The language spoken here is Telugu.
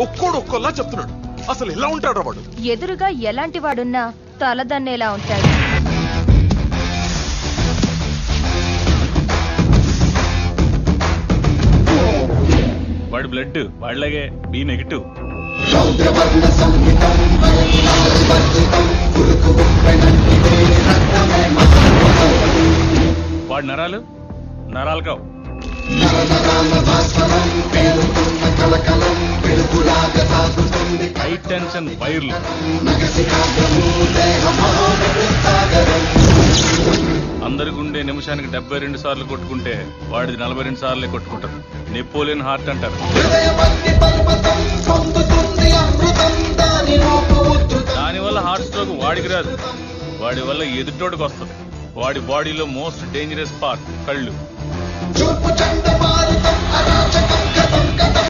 ఒక్కోలా చెప్తున్నాడు. అసలు ఎలా ఉంటాడు వాడు? ఎదురుగా ఎలాంటి వాడున్నా తలదన్నేలా ఉంటాడు. వాడి బ్లడ్ వాళ్ళగే బి నెగిటివ్. వాడి నరాలు కావు. హై టెన్షన్ వైర్లు. అందరి గుండె నిమిషానికి 72 సార్లు కొట్టుకుంటే వాడిది 42 సార్లే కొట్టుకుంటారు. నెపోలియన్ హార్ట్ అంటారు. దానివల్ల హార్ట్ స్ట్రోక్ వాడికి రాదు, వాడి వల్ల ఎదుటోడికి వస్తుంది. వాడి బాడీలో మోస్ట్ డేంజరస్ పార్ట్ కళ్ళు.